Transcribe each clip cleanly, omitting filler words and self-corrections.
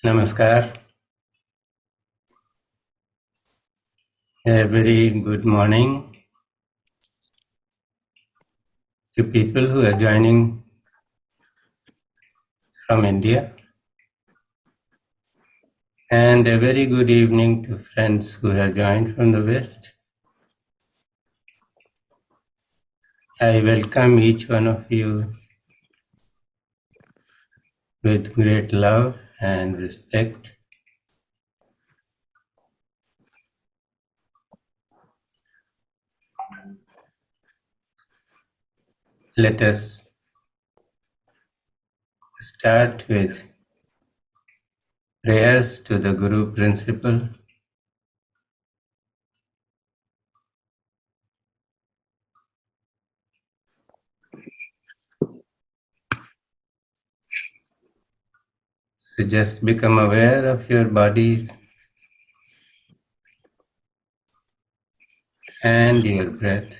Namaskar. A very good morning to people who are joining from India, and a very good evening to friends who have joined from the West. I welcome each one of you with great love and respect. Let us start with prayers to the Guru Principle. So just become aware of your bodies and your breath.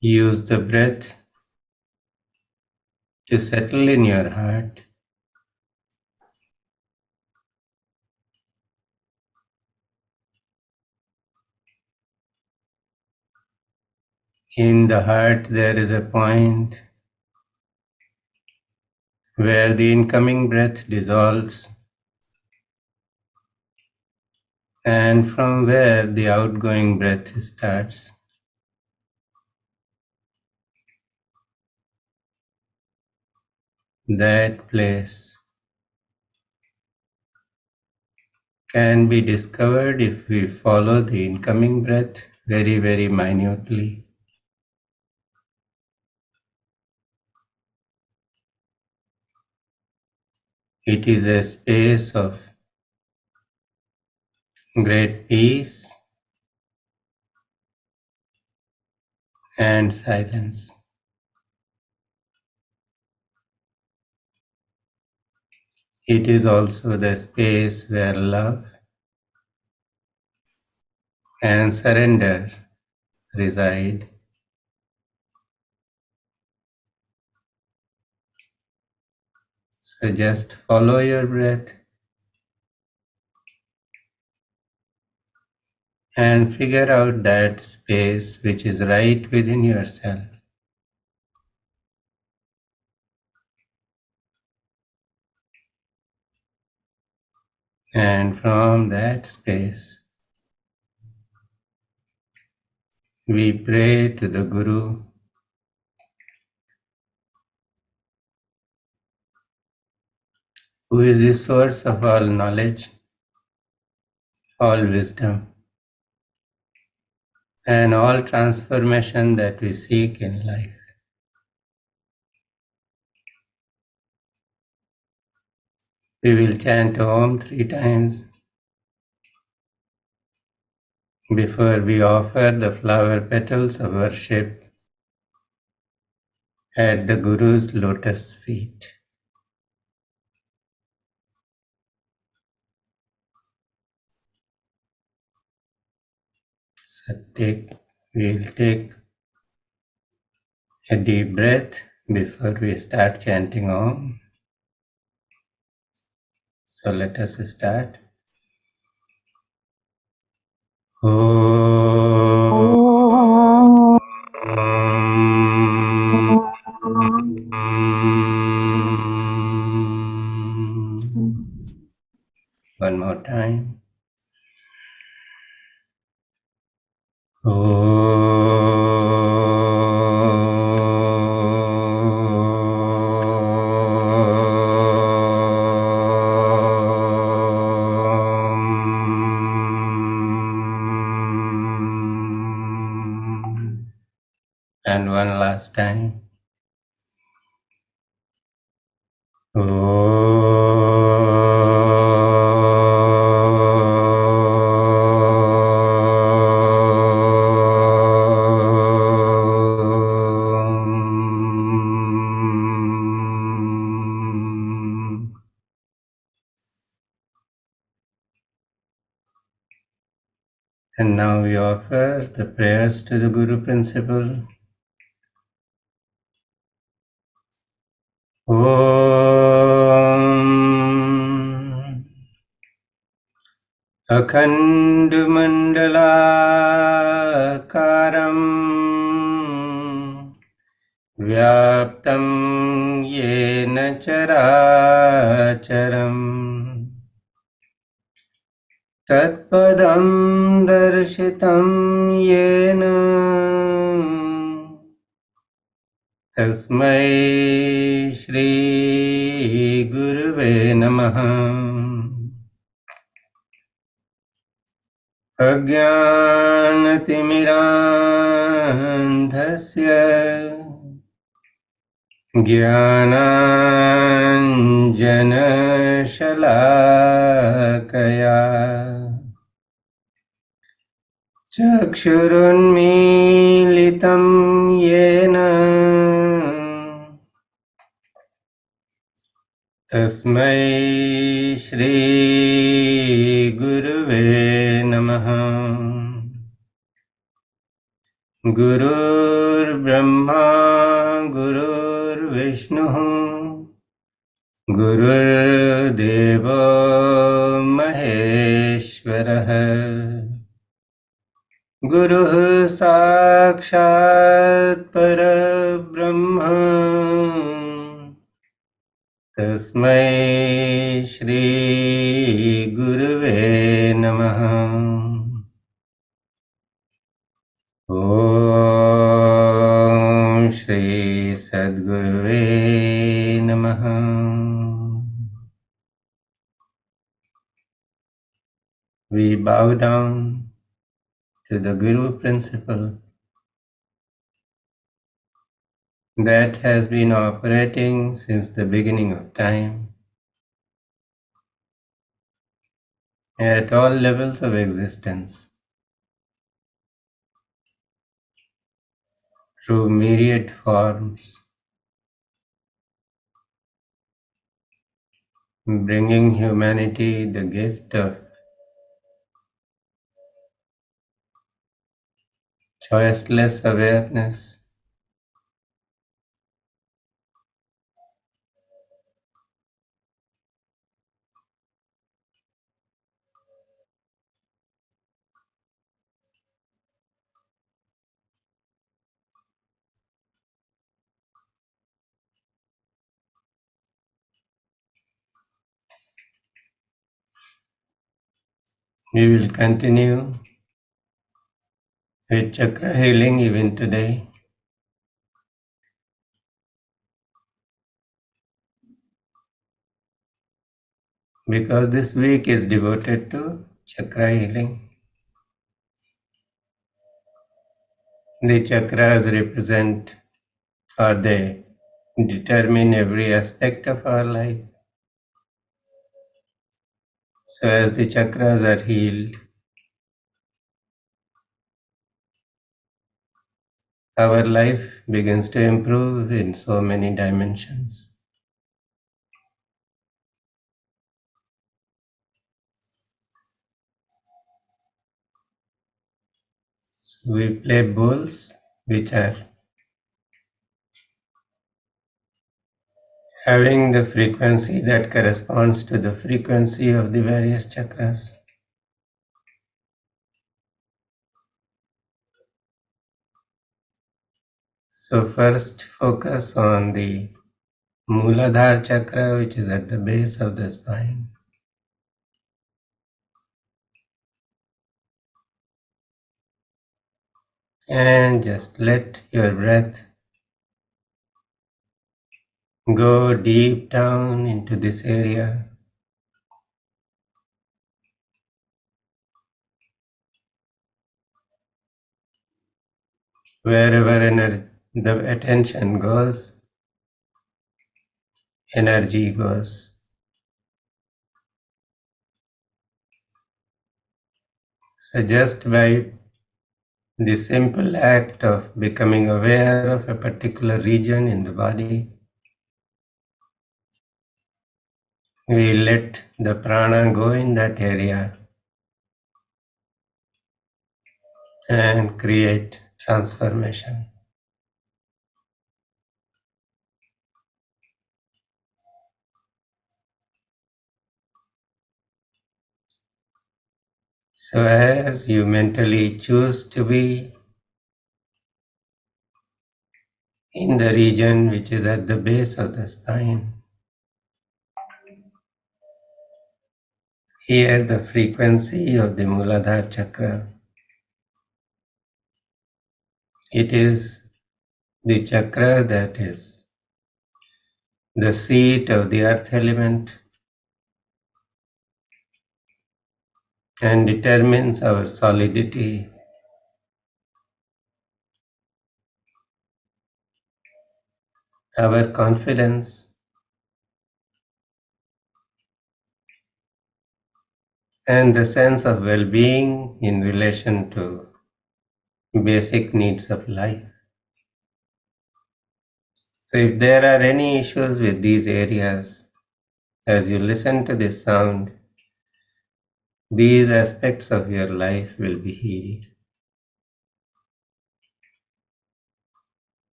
Use the breath to settle in your heart. In the heart there is a point where the incoming breath dissolves and from where the outgoing breath starts. That place can be discovered if we follow the incoming breath very, very minutely. It is a space of great peace and silence. It is also the space where love and surrender reside. So just follow your breath and figure out that space which is right within yourself. And from that space, we pray to the Guru, who is the source of all knowledge, all wisdom, and all transformation that we seek in life. We will chant Om 3 times before we offer the flower petals of worship at the Guru's lotus feet. So we'll take a deep breath before we start chanting Om. So let us start. One more time. And one last time. And now we offer the prayers to the Guru Principle Om Akhandamandalakaram Vyaptam Yena Characharam Tatpadam Darshitam Yena Tasmai Shri Guruve Namaha Ajnanatimirandhasya Jnananjanashalakaya Chakshurunmilitam Yena Tasmai Shri Guruve Namaha Gurur Brahma Gurur Vishnu Gurur Deva Maheshwarah Guru Sakshat Parabrahma Tasmai Shri Guruve Namaha Om Shri Sadguruve Namaha. We bow down to the Guru principle that has been operating since the beginning of time at all levels of existence through myriad forms, bringing humanity the gift of choiceless awareness. We will continue with chakra healing even today, because this week is devoted to chakra healing. The chakras represent, or they determine every aspect of our life. So as the chakras are healed, our life begins to improve in so many dimensions. So we play bowls which are having the frequency that corresponds to the frequency of the various chakras. So first focus on the Mooladhara chakra, which is at the base of the spine. And just let your breath go deep down into this area. Wherever the attention goes, energy goes. So just by the simple act of becoming aware of a particular region in the body, we let the prana go in that area and create transformation. So as you mentally choose to be in the region which is at the base of the spine, hear the frequency of the Muladhara chakra. It is the chakra that is the seat of the earth element and determines our solidity, our confidence, and the sense of well-being in relation to basic needs of life. So if there are any issues with these areas, as you listen to this sound, these aspects of your life will be healed.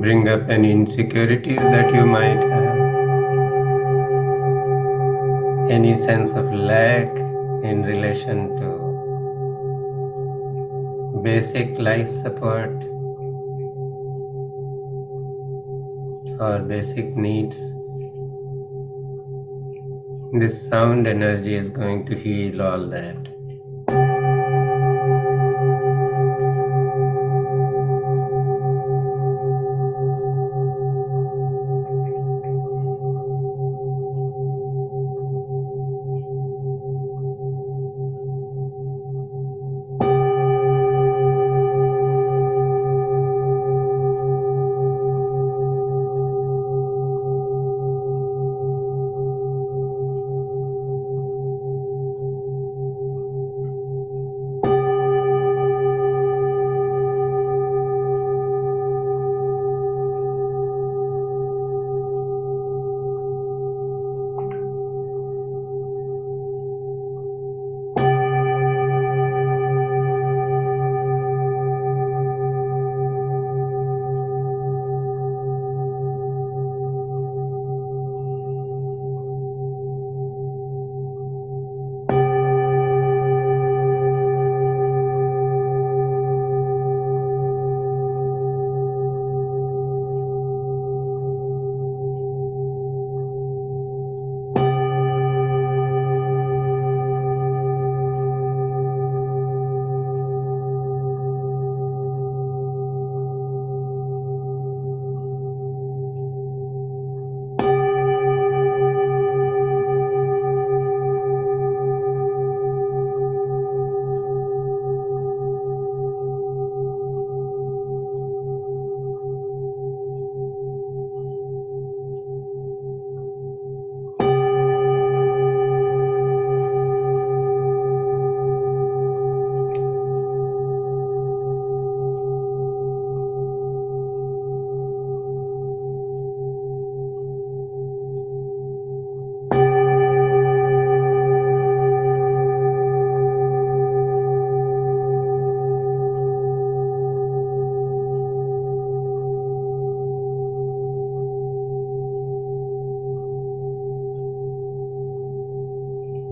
Bring up any insecurities that you might have, any sense of lack in relation to basic life support or basic needs. This sound energy is going to heal all that.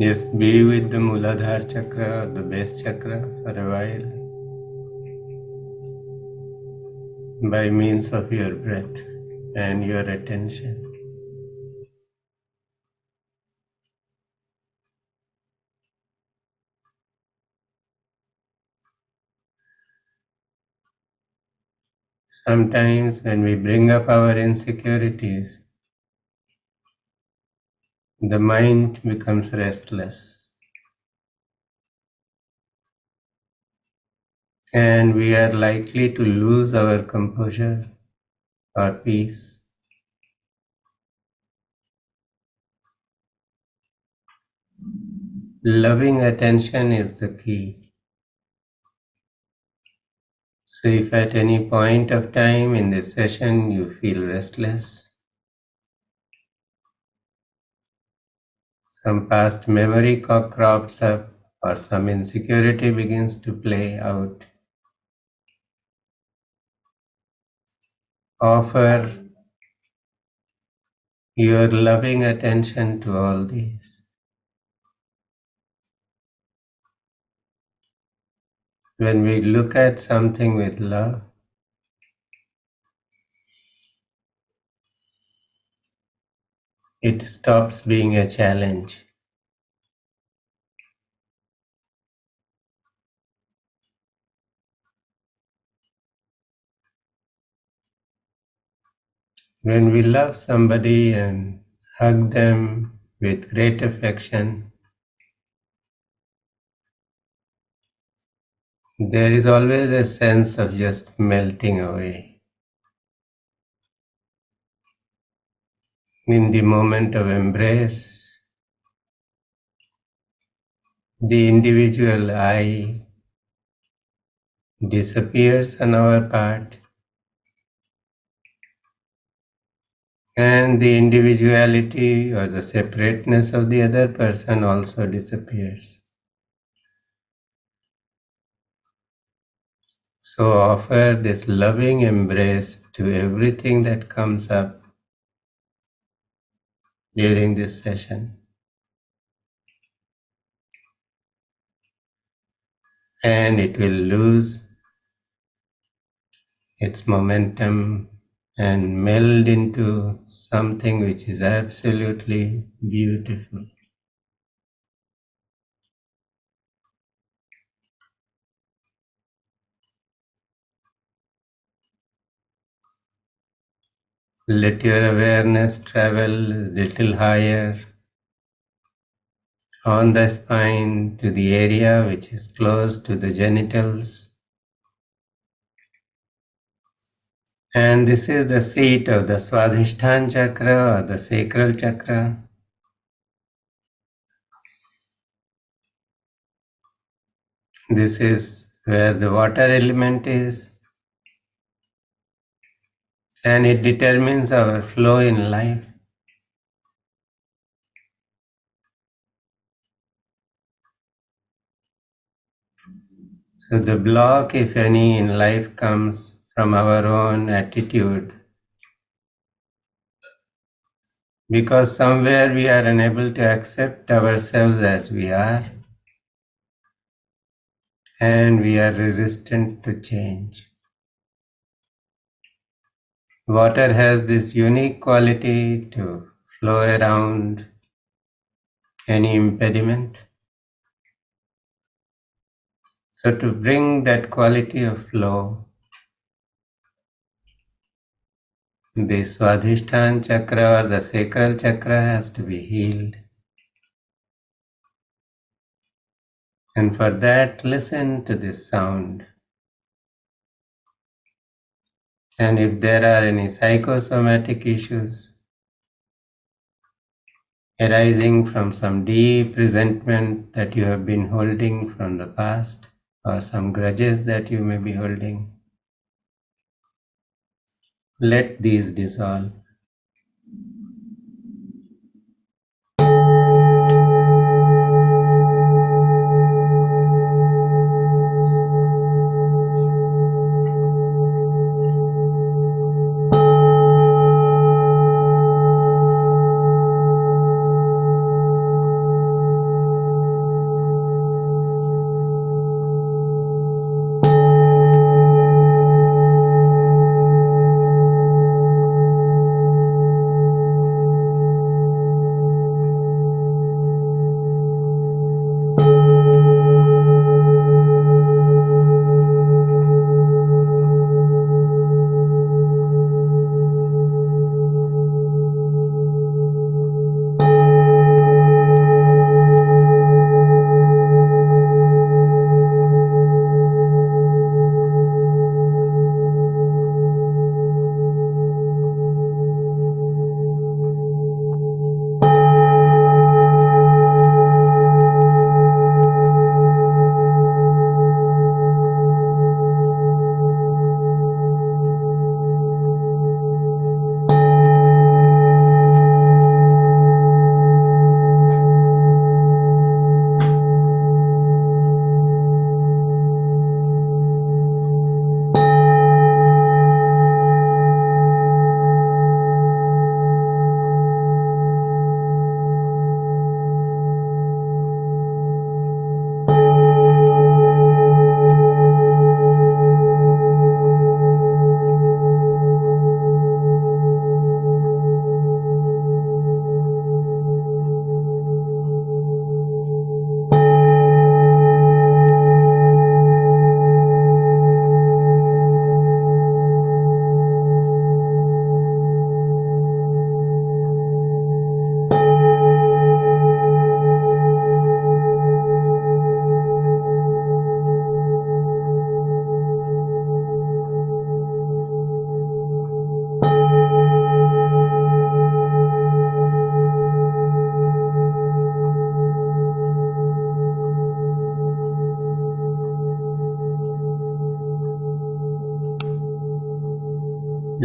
Just be with the Muladhara chakra or the base chakra for a while by means of your breath and your attention. Sometimes when we bring up our insecurities, the mind becomes restless and we are likely to lose our composure or peace. Loving attention is the key. So if at any point of time in this session you feel restless, some past memory crops up, or some insecurity begins to play out, offer your loving attention to all these. When we look at something with love, it stops being a challenge. When we love somebody and hug them with great affection, there is always a sense of just melting away. In the moment of embrace, the individual I disappears on our part, and the individuality or the separateness of the other person also disappears. So offer this loving embrace to everything that comes up during this session. And it will lose its momentum and meld into something which is absolutely beautiful. Let your awareness travel a little higher on the spine to the area which is close to the genitals. And this is the seat of the Swadhisthana chakra or the sacral chakra. This is where the water element is, and it determines our flow in life. So the block, if any, in life comes from our own attitude, because somewhere we are unable to accept ourselves as we are, and we are resistant to change. Water has this unique quality to flow around any impediment. So to bring that quality of flow, the Swadhisthana chakra or the sacral chakra has to be healed. And for that, listen to this sound. And if there are any psychosomatic issues arising from some deep resentment that you have been holding from the past, or some grudges that you may be holding, let these dissolve.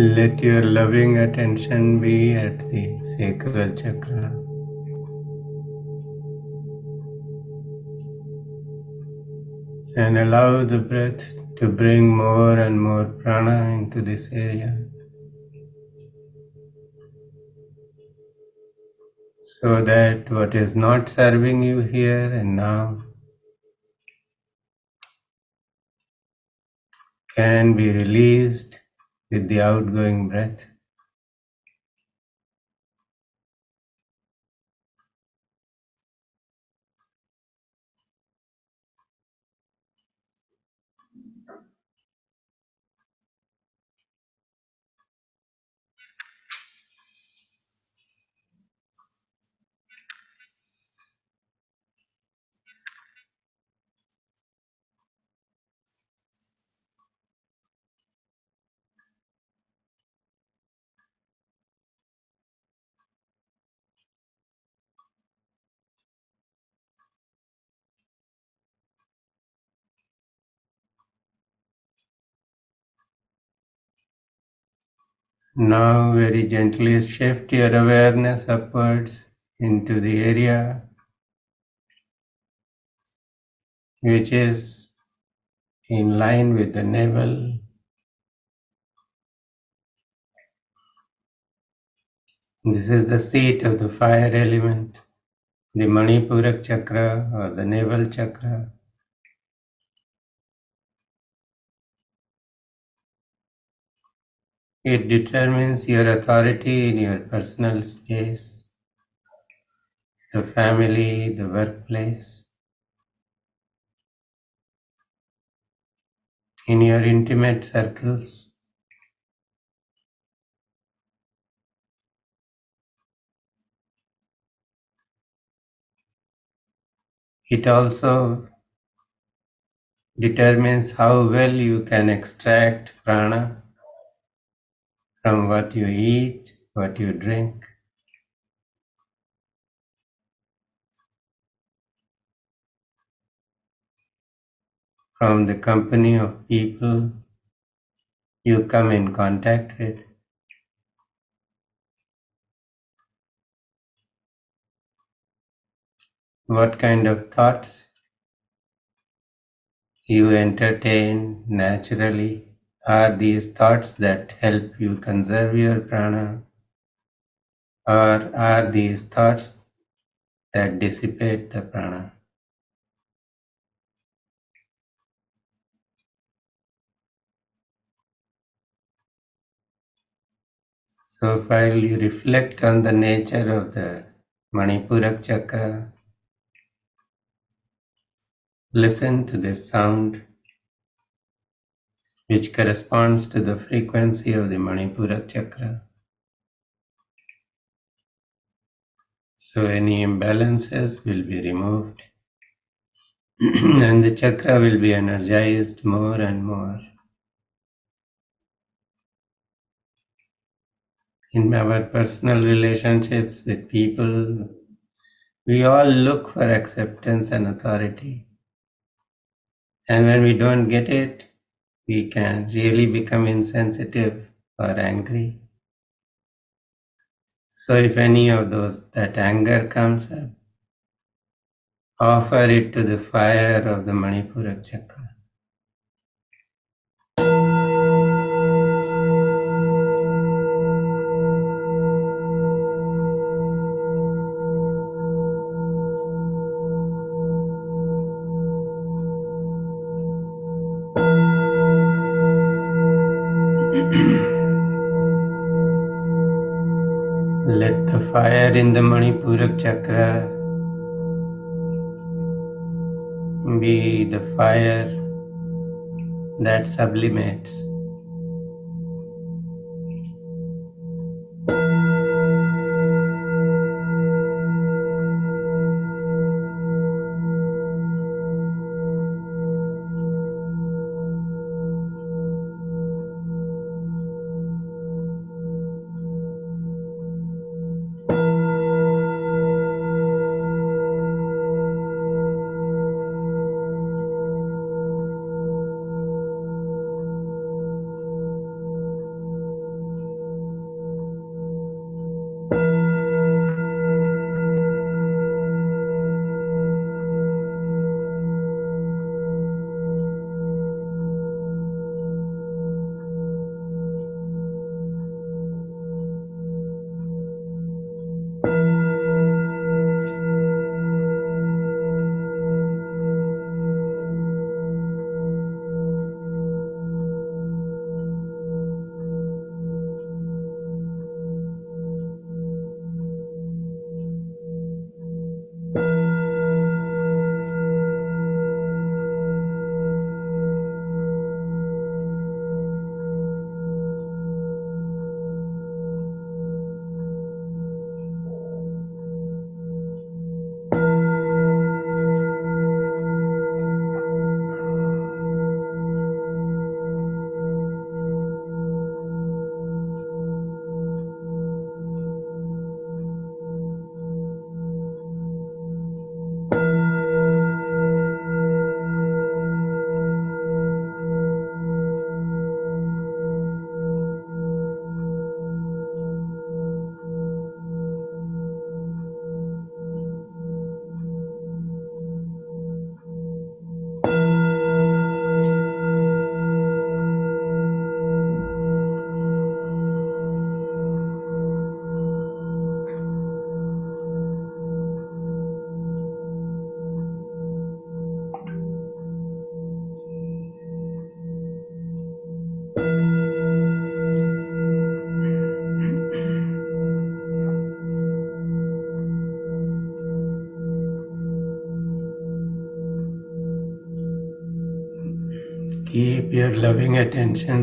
Let your loving attention be at the sacral chakra. And allow the breath to bring more and more prana into this area, so that what is not serving you here and now can be released with the outgoing breath. Now very gently shift your awareness upwards into the area which is in line with the navel. This is the seat of the fire element, the Manipurak chakra or the navel chakra. It determines your authority in your personal space, the family, the workplace, in your intimate circles. It also determines how well you can extract prana from what you eat, what you drink, from the company of people you come in contact with, what kind of thoughts you entertain naturally. Are these thoughts that help you conserve your prana, or are these thoughts that dissipate the prana? So while you reflect on the nature of the Manipurak chakra, listen to this sound which corresponds to the frequency of the Manipurak chakra. So any imbalances will be removed and the chakra will be energized more and more. In our personal relationships with people, we all look for acceptance and authority. And when we don't get it, we can really become insensitive or angry. So if any of that anger comes up, offer it to the fire of the Manipurak chakra. Let the fire in the Manipurak chakra be the fire that sublimates. keep your loving attention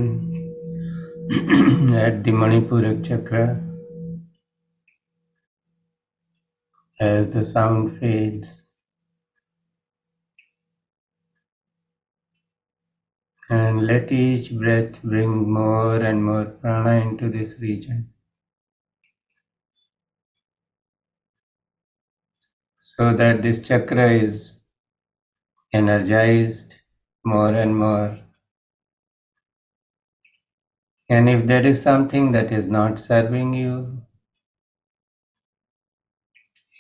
at the Manipurak chakra as the sound fades, and let each breath bring more and more prana into this region so that this chakra is energized more and more. And if there is something that is not serving you,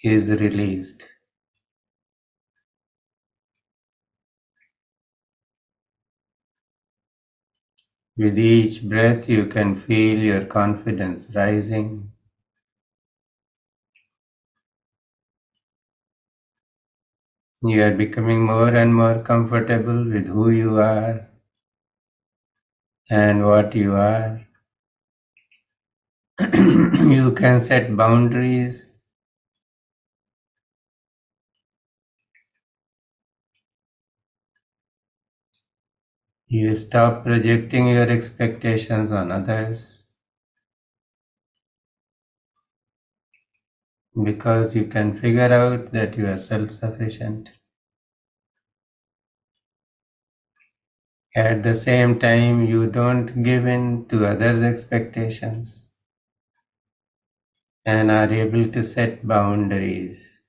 is released. With each breath, you can feel your confidence rising. You are becoming more and more comfortable with who you are and what you are. You can set boundaries. You stop projecting your expectations on others because you can figure out that you are self-sufficient. At the same time, you don't give in to others' expectations and are able to set boundaries.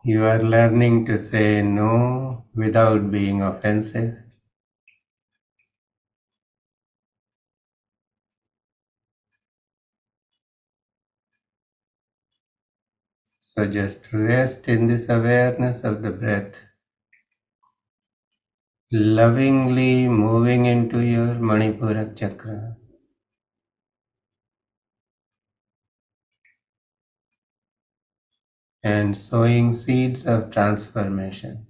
You are learning to say no without being offensive. So just rest in this awareness of the breath, lovingly moving into your Manipura chakra. And sowing seeds of transformation.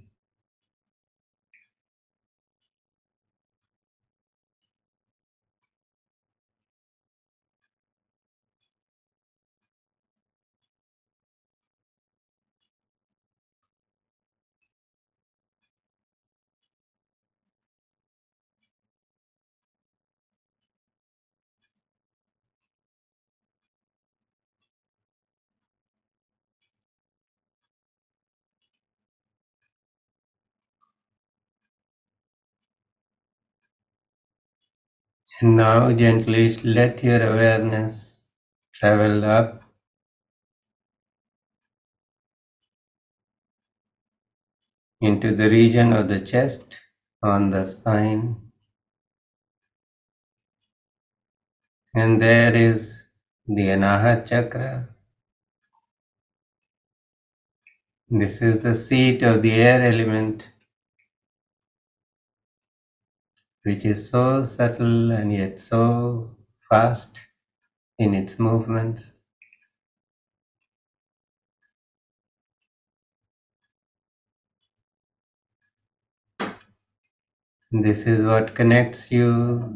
And now gently let your awareness travel up into the region of the chest, on the spine. And there is the Anahat chakra. This is the seat of the air element, which is so subtle and yet so fast in its movements. This is what connects you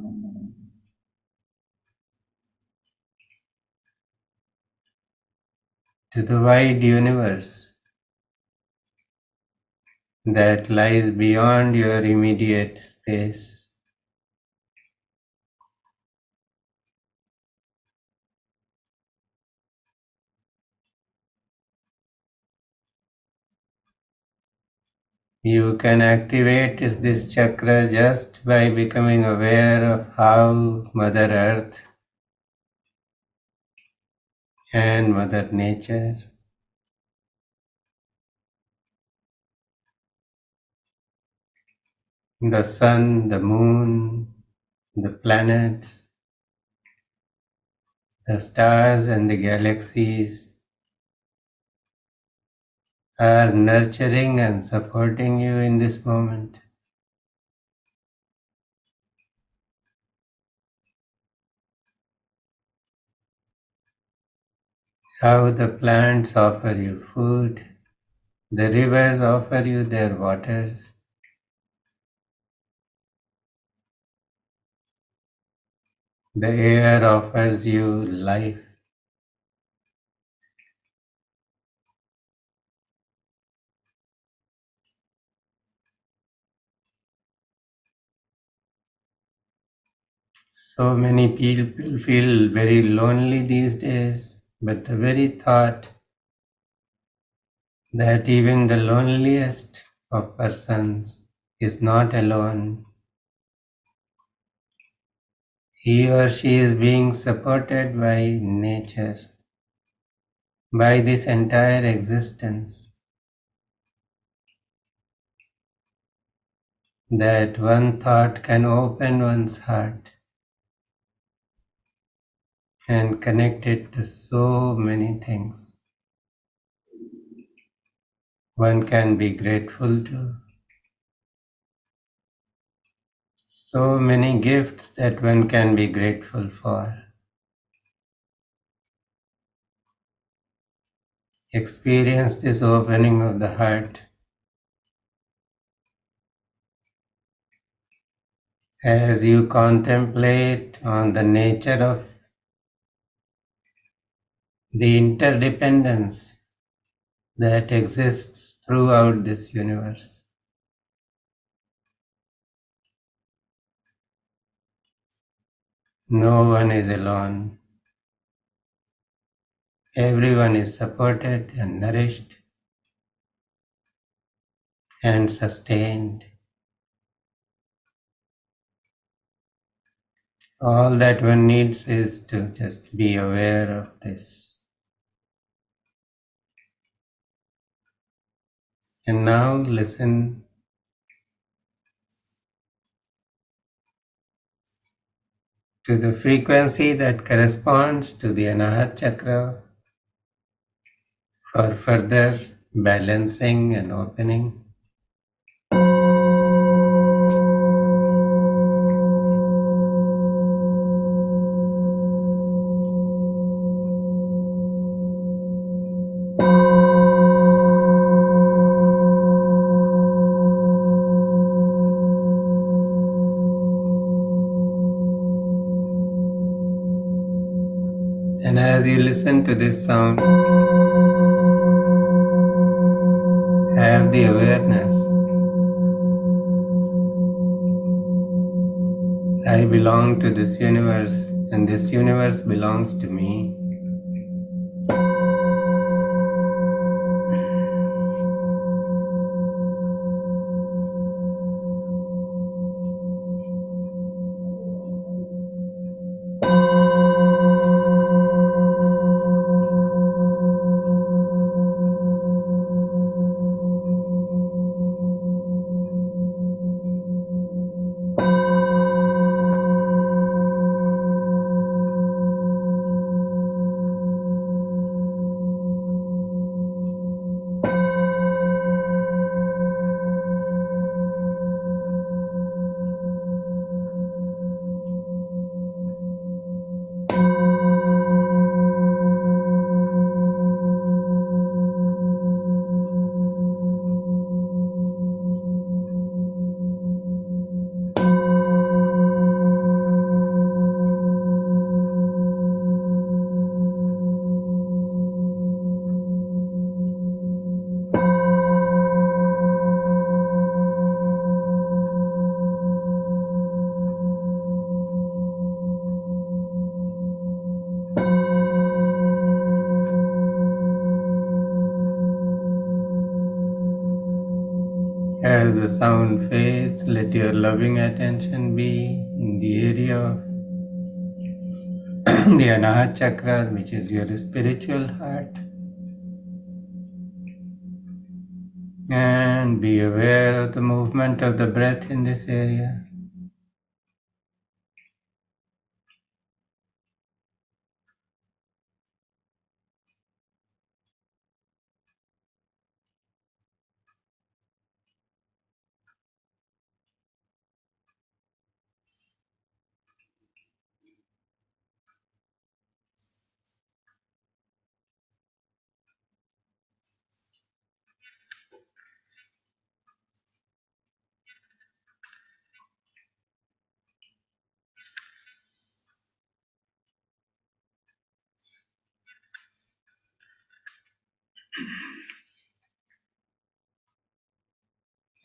to the wide universe that lies beyond your immediate space. You can activate this chakra just by becoming aware of how Mother Earth and Mother Nature, the sun, the moon, the planets, the stars and the galaxies are nurturing and supporting you in this moment. How the plants offer you food, the rivers offer you their waters, the air offers you life. So many people feel very lonely these days, but the very thought that even the loneliest of persons is not alone, he or she is being supported by nature, by this entire existence, that one thought can open one's heart and connect it to so many things one can be grateful to. So many gifts that one can be grateful for. Experience this opening of the heart as you contemplate on the nature of the interdependence that exists throughout this universe. No one is alone. Everyone is supported and nourished and sustained. All that one needs is to just be aware of this. And now listen to the frequency that corresponds to the Anahat Chakra for further balancing and opening. And as you listen to this sound, have the awareness, I belong to this universe and this universe belongs to me. As the sound fades, let your loving attention be in the area of the Anahat Chakra, which is your spiritual heart. And be aware of the movement of the breath in this area.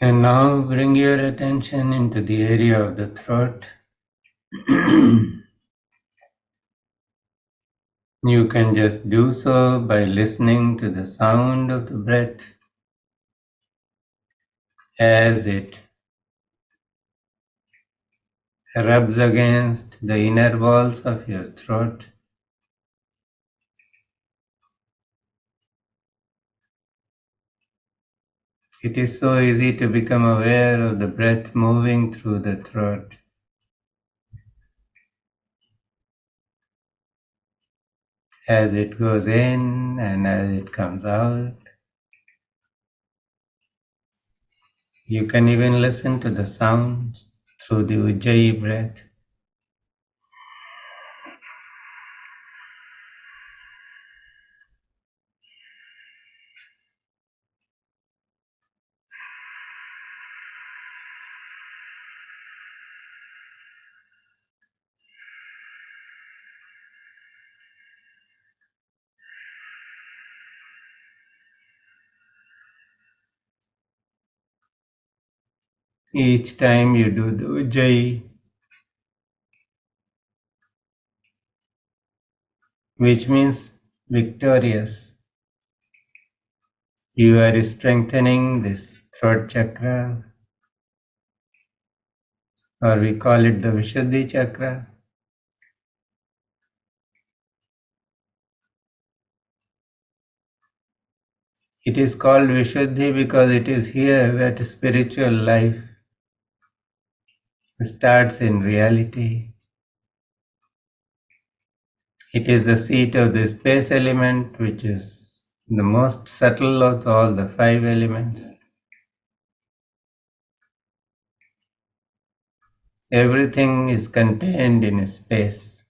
And now bring your attention into the area of the throat. You can just do so by listening to the sound of the breath as it rubs against the inner walls of your throat. It is so easy to become aware of the breath moving through the throat as it goes in and as it comes out. You can even listen to the sounds through the Ujjayi breath. Each time you do the Ujjayi, which means victorious, you are strengthening this throat chakra, or we call it the Vishuddhi chakra. It is called Vishuddhi because it is here that spiritual life starts in reality. It is the seat of the space element, which is the most subtle of all the five elements. Everything is contained in space.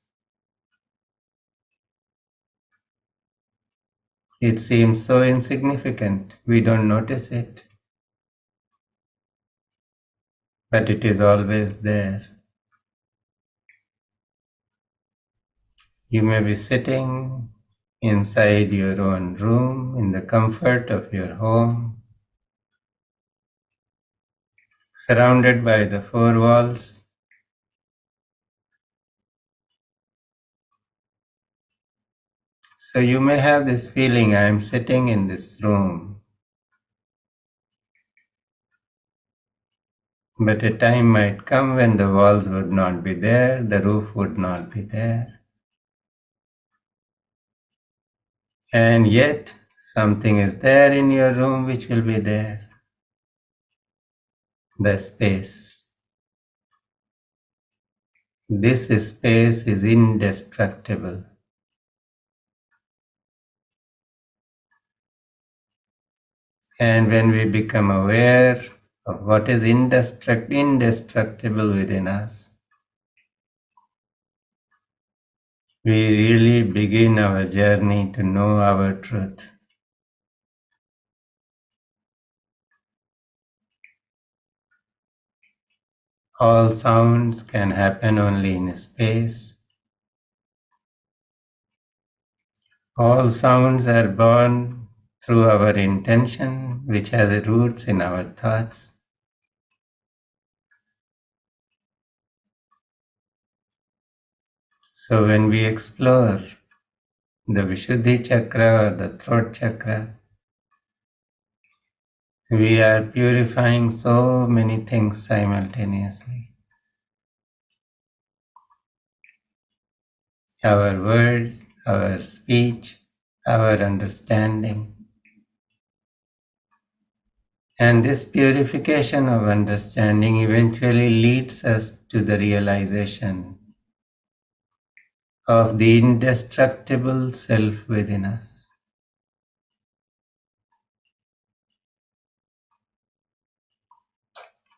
It seems so insignificant, we don't notice it, but it is always there. You may be sitting inside your own room in the comfort of your home, surrounded by the four walls. So you may have this feeling, I am sitting in this room, but a time might come when the walls would not be there, the roof would not be there. And yet, something is there in your room which will be there. The space. This space is indestructible. And when we become aware of what is indestructible within us, we really begin our journey to know our truth. All sounds can happen only in space. All sounds are born through our intention, which has roots in our thoughts. So when we explore the Vishuddhi chakra or the throat chakra, we are purifying so many things simultaneously. Our words, our speech, our understanding. And this purification of understanding eventually leads us to the realization of the indestructible self within us.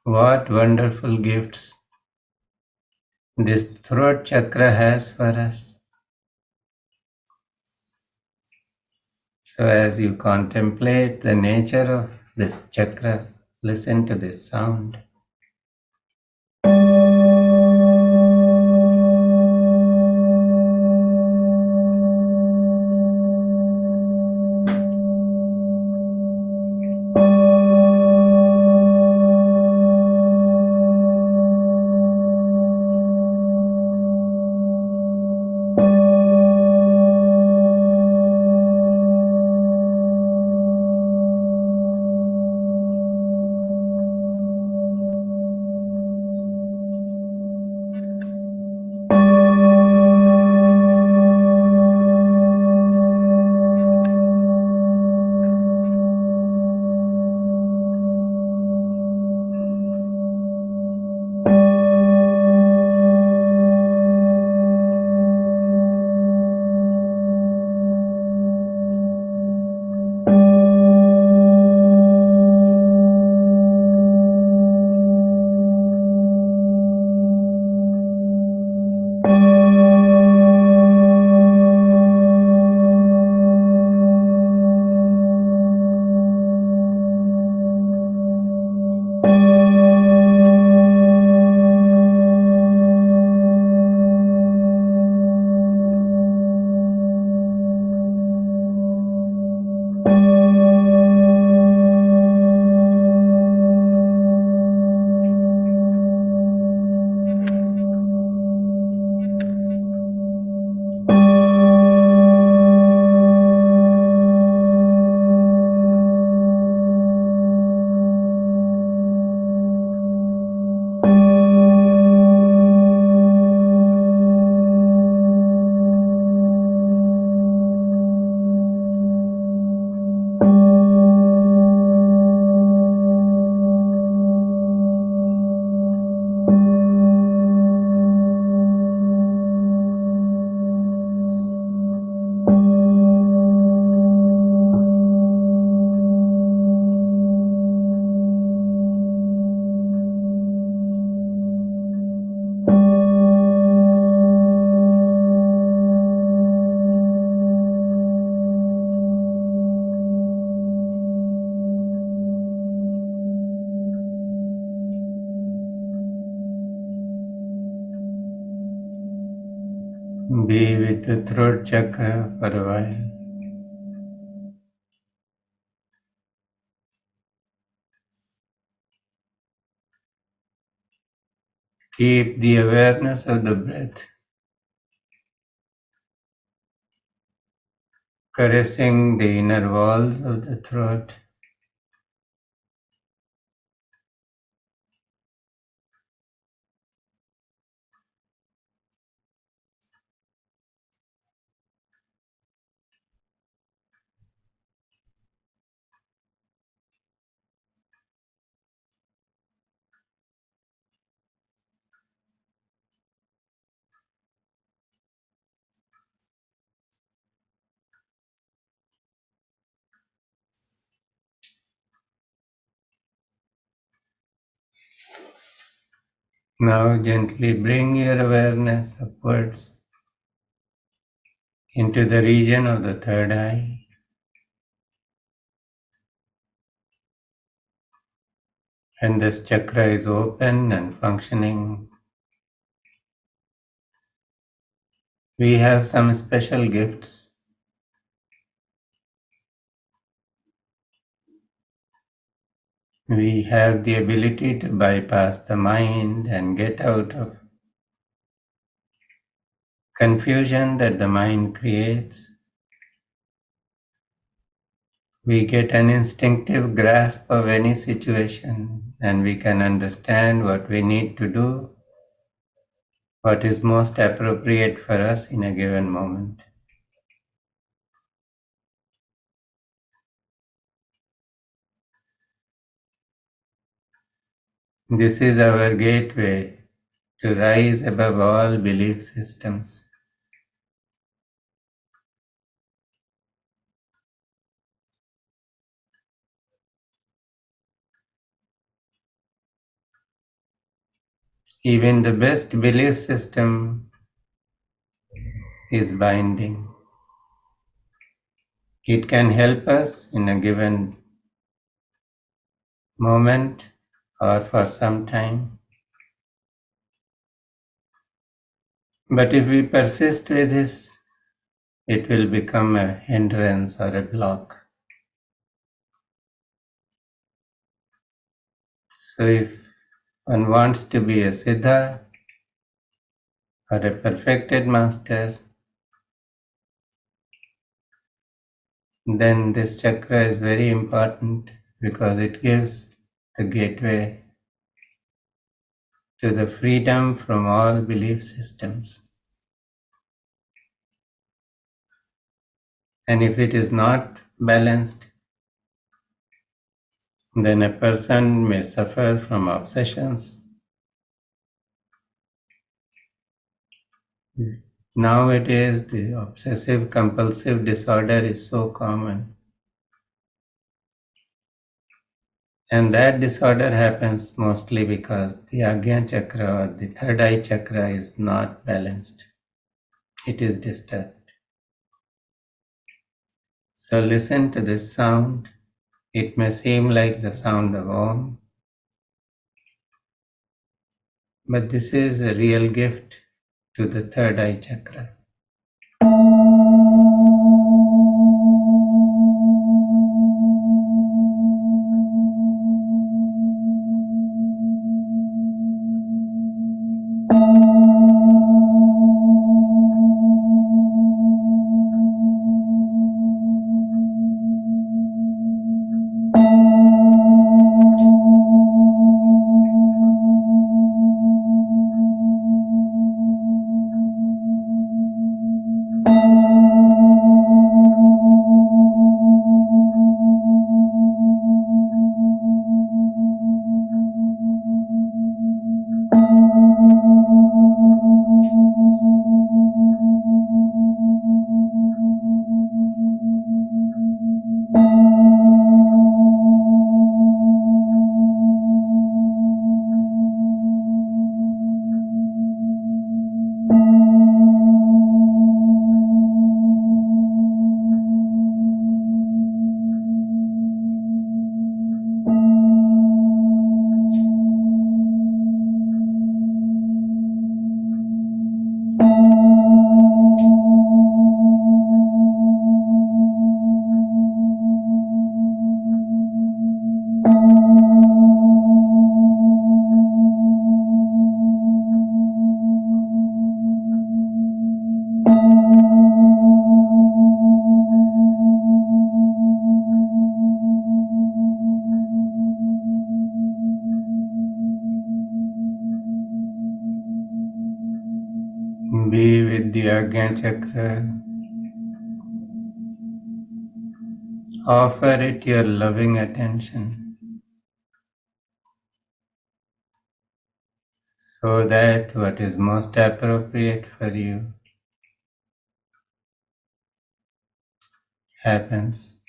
What wonderful gifts this throat chakra has for us. So as you contemplate the nature of this chakra, listen to this sound. Be with the throat chakra for a while. Keep the awareness of the breath, caressing the inner walls of the throat. Now gently bring your awareness upwards into the region of the third eye. And this chakra is open and functioning. We have some special gifts. We have the ability to bypass the mind and get out of confusion that the mind creates. We get an instinctive grasp of any situation and we can understand what we need to do, what is most appropriate for us in a given moment. This is our gateway to rise above all belief systems. Even the best belief system is binding. It can help us in a given moment or for some time. But if we persist with this, it will become a hindrance or a block. So if one wants to be a siddha or a perfected master, then this chakra is very important because it gives the gateway to the freedom from all belief systems. And if it is not balanced, then a person may suffer from obsessions. Nowadays, the obsessive compulsive disorder is so common. And that disorder happens mostly because the Agnya chakra or the third eye chakra is not balanced. It is disturbed. So listen to this sound. It may seem like the sound of Om, But this is a real gift to the third eye chakra. Be with the Ajna chakra. Offer it your loving attention so that what is most appropriate for you happens.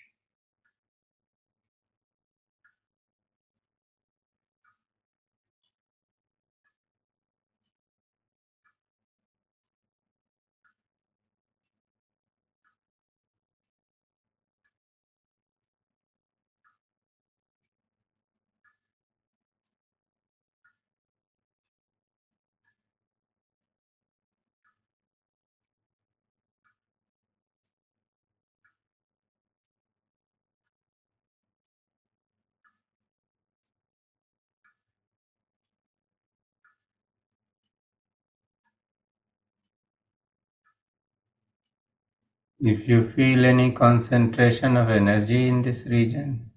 If you feel any concentration of energy in this region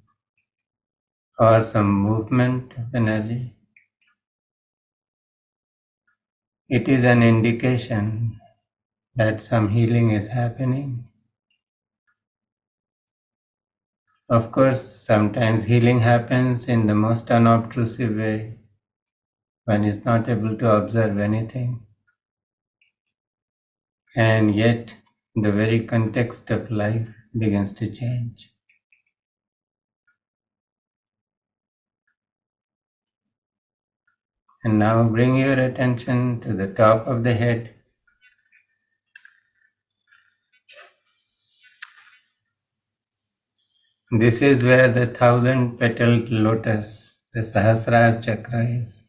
or some movement of energy, it is an indication that some healing is happening. Of course, sometimes healing happens in the most unobtrusive way. One is not able to observe anything. And yet, the very context of life begins to change. And now bring your attention to the top of the head. This is where the 1,000-petaled lotus, the Sahasrara chakra is.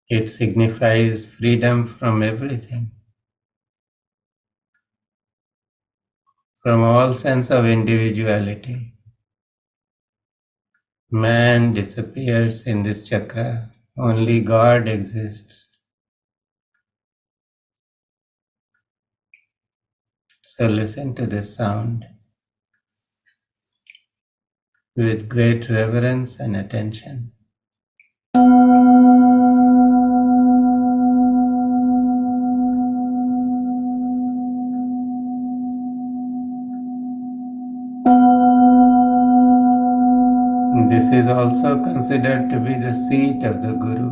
It signifies freedom from everything, from all sense of individuality. Man disappears in this chakra, only God exists. So listen to this sound with great reverence and attention. This is also considered to be the seat of the Guru.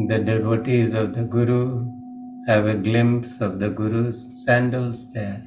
The devotees of the Guru have a glimpse of the Guru's sandals there.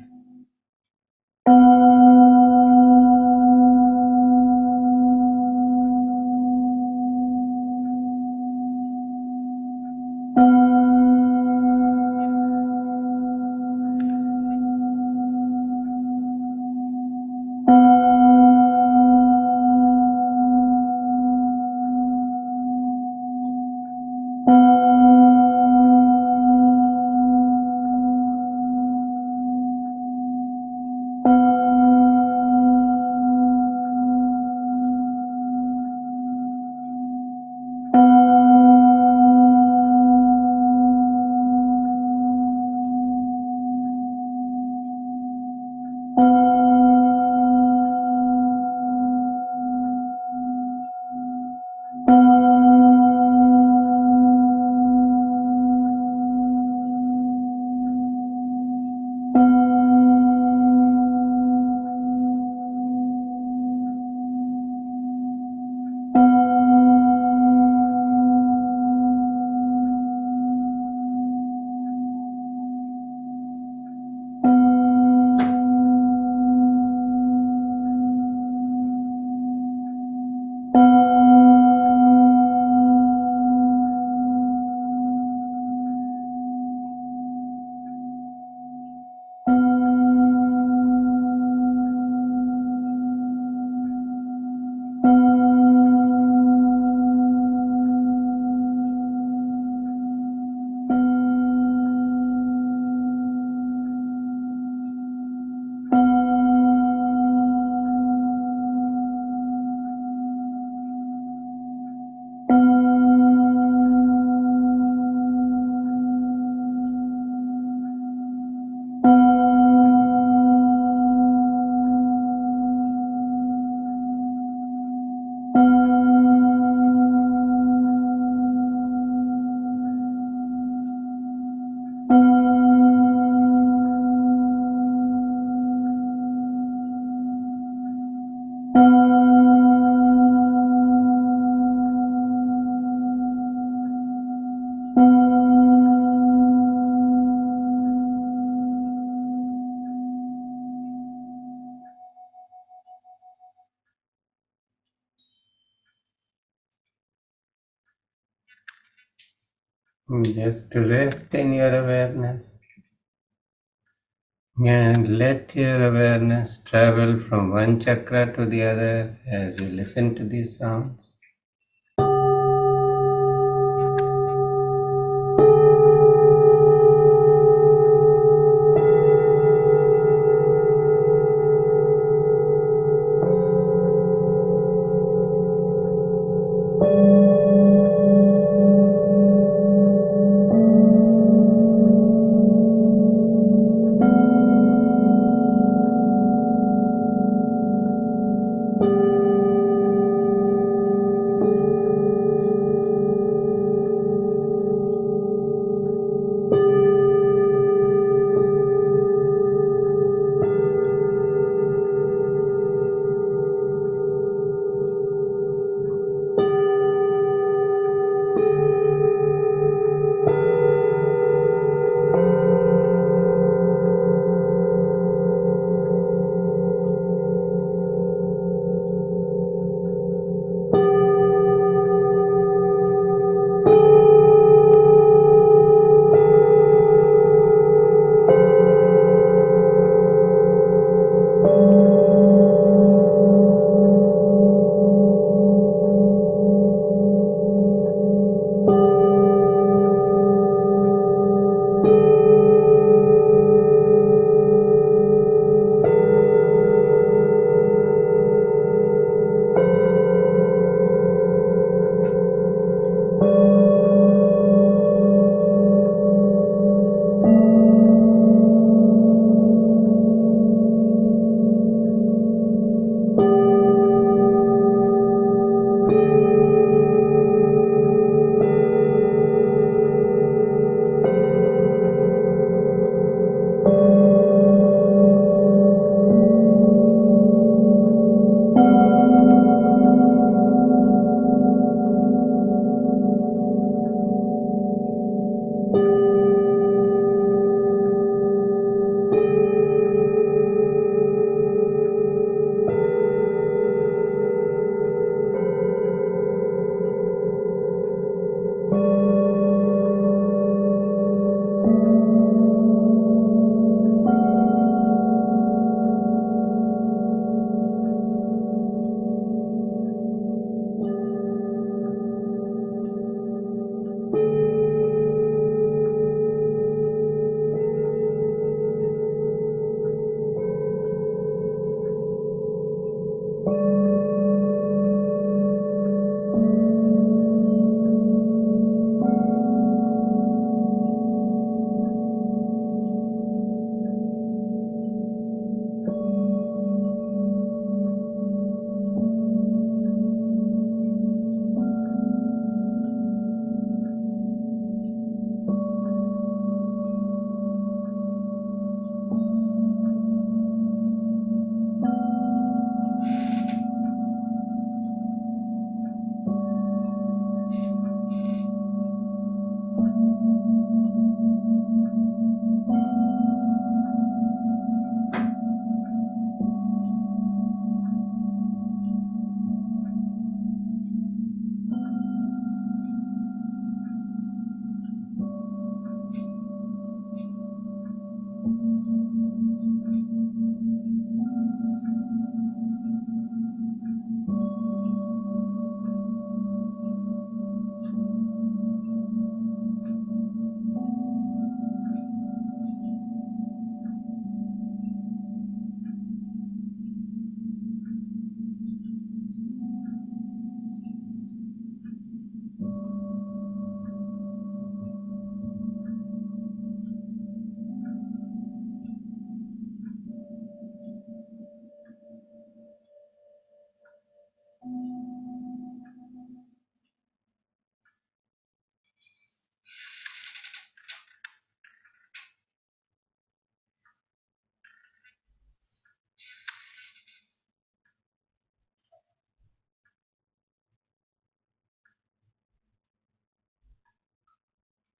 Just to rest in your awareness and let your awareness travel from one chakra to the other as you listen to these sounds.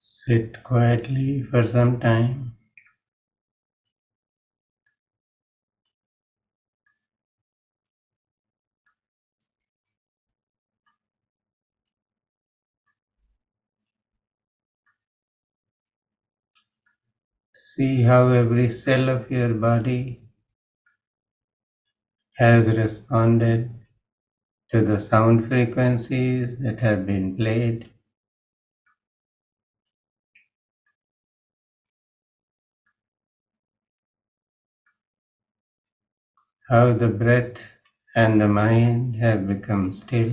Sit quietly for some time. See how every cell of your body has responded to the sound frequencies that have been played. How the breath and the mind have become still.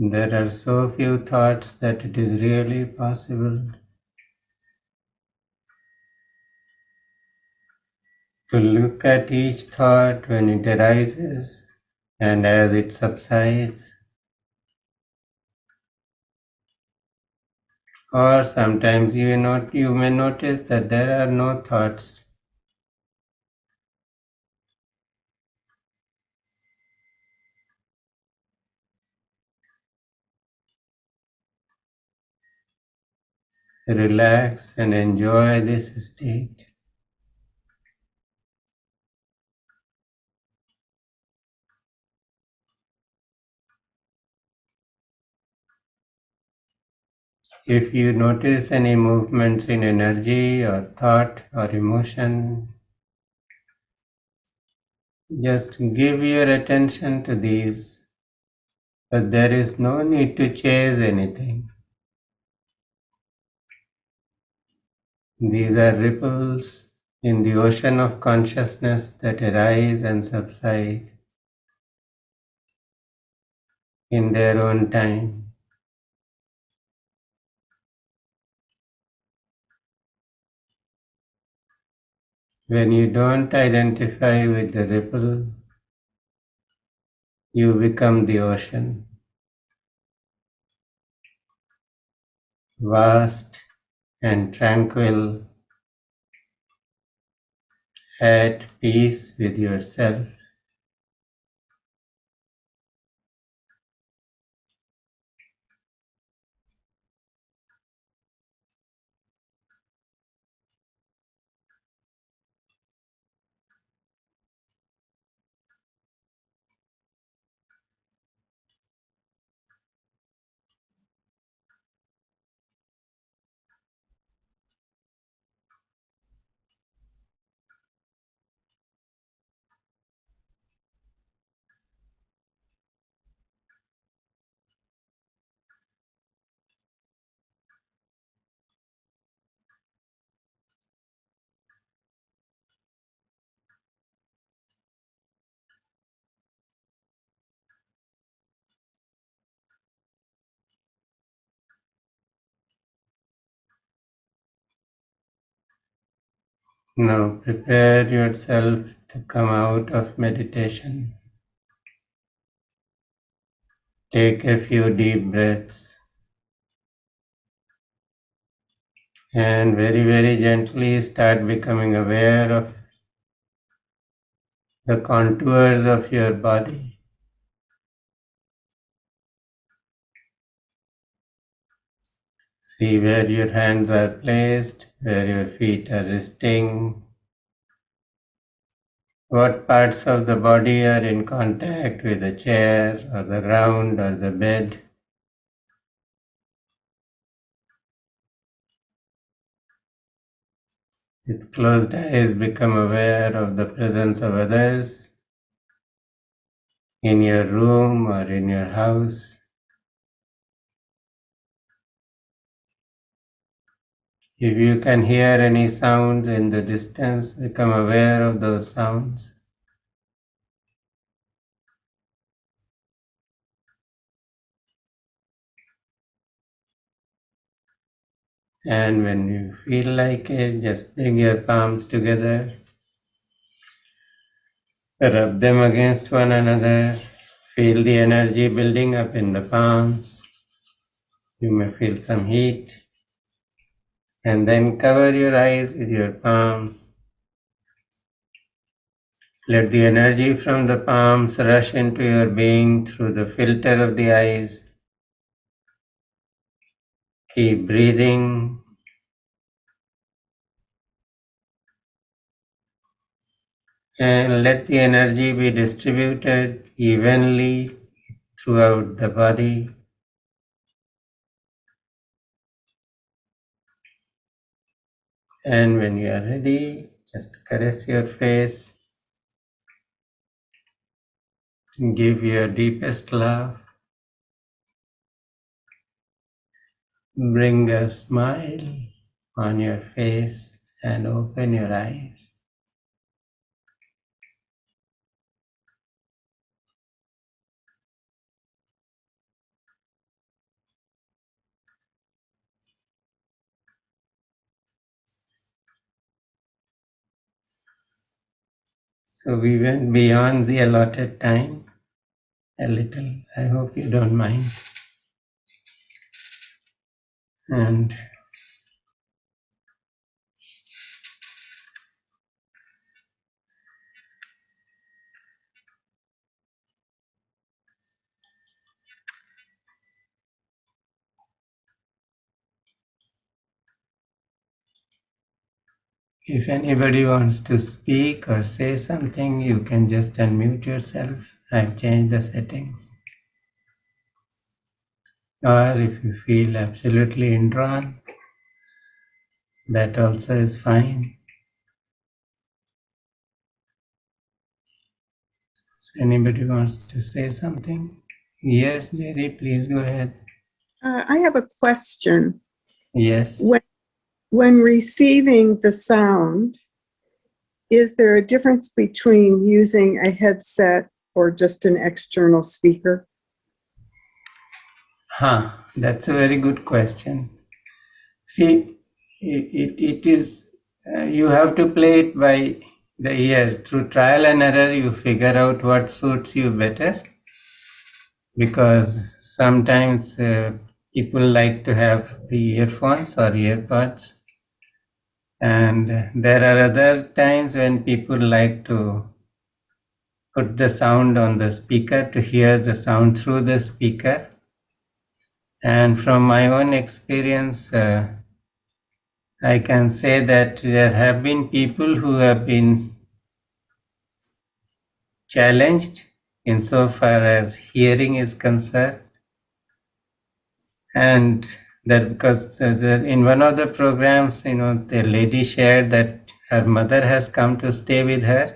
There are so few thoughts that it is really possible to look at each thought when it arises and as it subsides. Or sometimes you may notice that there are no thoughts. Relax and enjoy this state. If you notice any movements in energy or thought or emotion, just give your attention to these, but there is no need to chase anything. These are ripples in the ocean of consciousness that arise and subside in their own time. When you don't identify with the ripple, you become the ocean, vast and tranquil, at peace with yourself. Now prepare yourself to come out of meditation. Take a few deep breaths and very, very gently start becoming aware of the contours of your body. See where your hands are placed, where your feet are resting, what parts of the body are in contact with the chair or the ground or the bed. With closed eyes, become aware of the presence of others in your room or in your house. If you can hear any sounds in the distance, become aware of those sounds. And when you feel like it, just bring your palms together, rub them against one another, feel the energy building up in the palms. You may feel some heat, and then cover your eyes with your palms. Let the energy from the palms rush into your being through the filter of the eyes. Keep breathing. And let the energy be distributed evenly throughout the body. And when you are ready, just caress your face, give your deepest love, bring a smile on your face and open your eyes. So we went beyond the allotted time a little. I hope you don't mind. And if anybody wants to speak or say something, you can just unmute yourself. I've changed the settings. Or if you feel absolutely indrawn, that also is fine. So anybody wants to say something? Yes, Jerry, please go ahead. I have a question. Yes. When receiving the sound, is there a difference between using a headset or just an external speaker? That's a very good question. See, it is, you have to play it by the ear. Through trial and error, you figure out what suits you better. Because sometimes people like to have the earphones or earbuds. And there are other times when people like to put the sound on the speaker to hear the sound through the speaker. And from my own experience, I can say that there have been people who have been challenged insofar as hearing is concerned. And that because in one of the programs, the lady shared that her mother has come to stay with her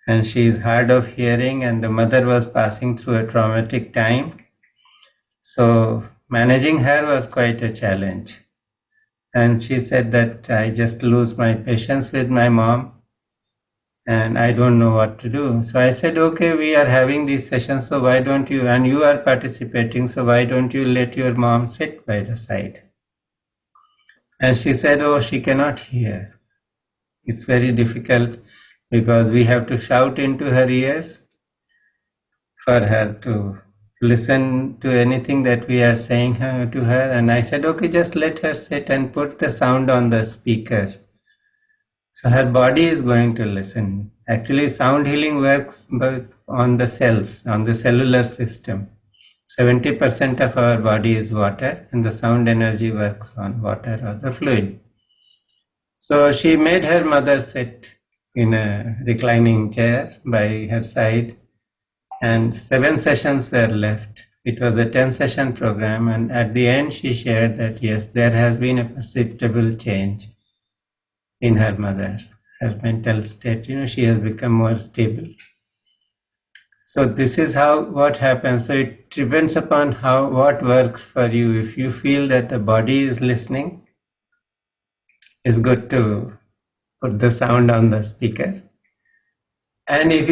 and she is hard of hearing and the mother was passing through a traumatic time. So managing her was quite a challenge. And she said that I just lose my patience with my mom and I don't know what to do. So I said, okay, we are having these sessions, so why don't you, and you are participating, so why don't you let your mom sit by the side? And she said, oh, she cannot hear. It's very difficult because we have to shout into her ears for her to listen to anything that we are saying to her. And I said, okay, just let her sit and put the sound on the speaker. So her body is going to listen. Actually, sound healing works on the cells, on the cellular system. 70% of our body is water and the sound energy works on water or the fluid. So she made her mother sit in a reclining chair by her side and 7 sessions were left. It was a 10-session program and at the end she shared that yes, there has been a perceptible change in her mother. Her mental state, she has become more stable. So this is what happens. So it depends upon what works for you. If you feel that the body is listening, it's good to put the sound on the speaker. And if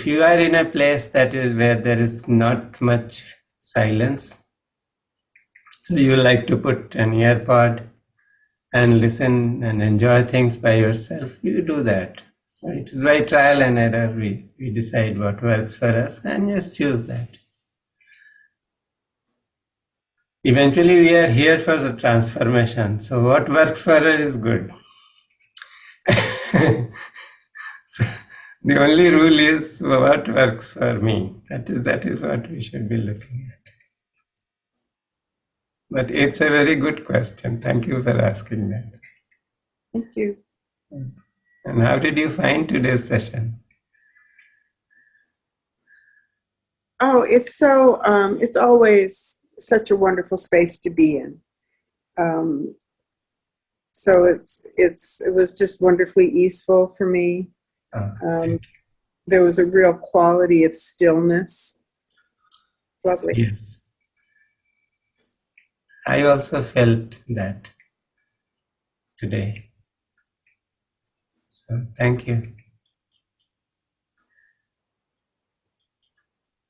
you are in a place that is where there is not much silence, so you like to put an earpod and listen and enjoy things by yourself, you do that. So it is by trial and error we decide what works for us and just choose that. Eventually we are here for the transformation. So what works for us is good. So the only rule is what works for me. That is what we should be looking at. But it's a very good question. Thank you for asking that. Thank you. And how did you find today's session? Oh, it's always such a wonderful space to be in. So it was just wonderfully easeful for me. Thank There was a real quality of stillness. Lovely. you. Yes. I also felt that today. So thank you.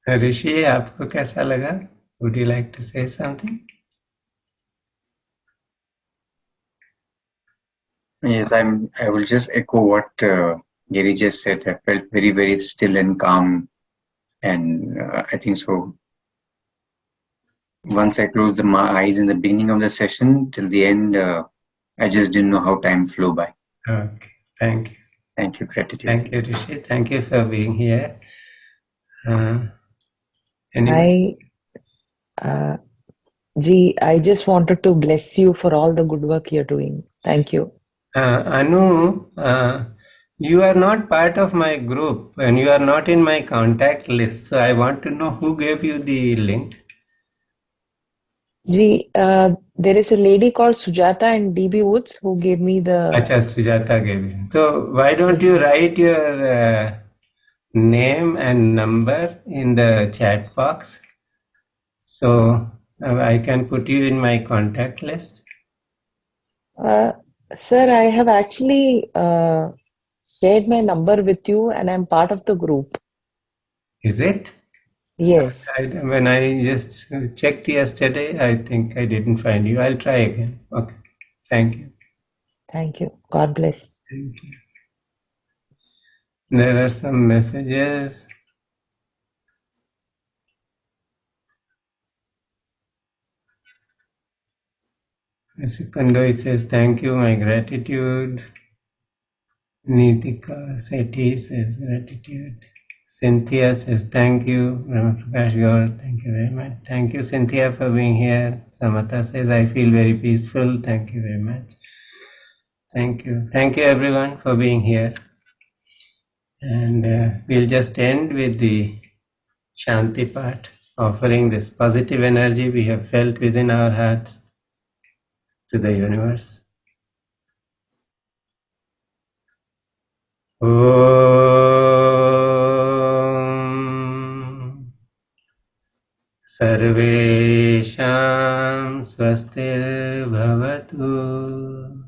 ऋषि आपको कैसा लगा? Would you like to say something? Yes, I will just echo what Gary just said. I felt very, very still and calm, and I think so. Once I closed my eyes in the beginning of the session till the end, I just didn't know how time flew by. Okay. Thank you. Thank you, gratitude. Thank you, Rishi. Thank you for being here. Anybody? I just wanted to bless you for all the good work you're doing. Thank you. Anu, you are not part of my group and you are not in my contact list. So I want to know who gave you the link. There is a lady called Sujata in DB Woods who gave me the. Acha, Sujata gave you. So why don't you write your name and number in the chat box so I can put you in my contact list? Sir, I have actually shared my number with you and I'm part of the group. Is it? Yes. When I just checked yesterday, I think I didn't find you. I'll try again. Okay. Thank you. Thank you. God bless. Thank you. There are some messages. Sikandoi says, thank you, my gratitude. Nitika Sethi says, gratitude. Cynthia says, thank you. Brahma Prakash Gaur, thank you very much. Thank you, Cynthia, for being here. Samata says, I feel very peaceful. Thank you very much. Thank you. Thank you, everyone, for being here. And we'll just end with the Shanti part, offering this positive energy we have felt within our hearts to the universe. Om Sarvesham Swastirbhavatu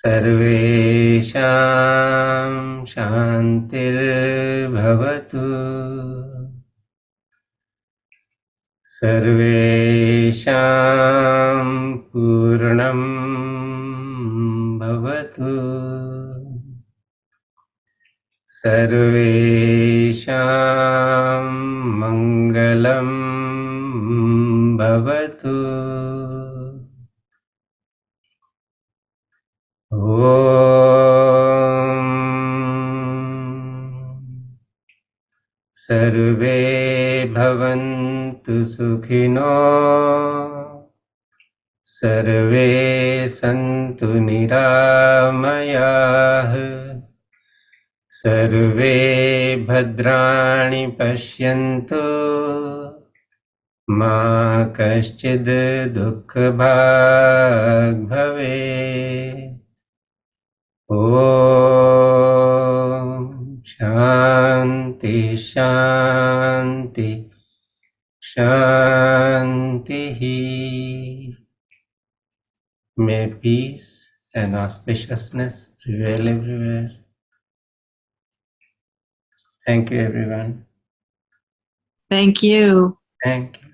Sarvesham Shantirbhavatu Sarvesham Purnam Bhavatu Sarvesham Mangalam Bhavatu Om Sarve Bhavantu Sukhino Sarve Santu Niramayah Sarve Bhadrani Pashyantu Ma Kaschid Dukha Bhag Bhave Om Shanti Shanti Shanti. May peace and auspiciousness prevail everywhere. Thank you, everyone. Thank you. Thank you.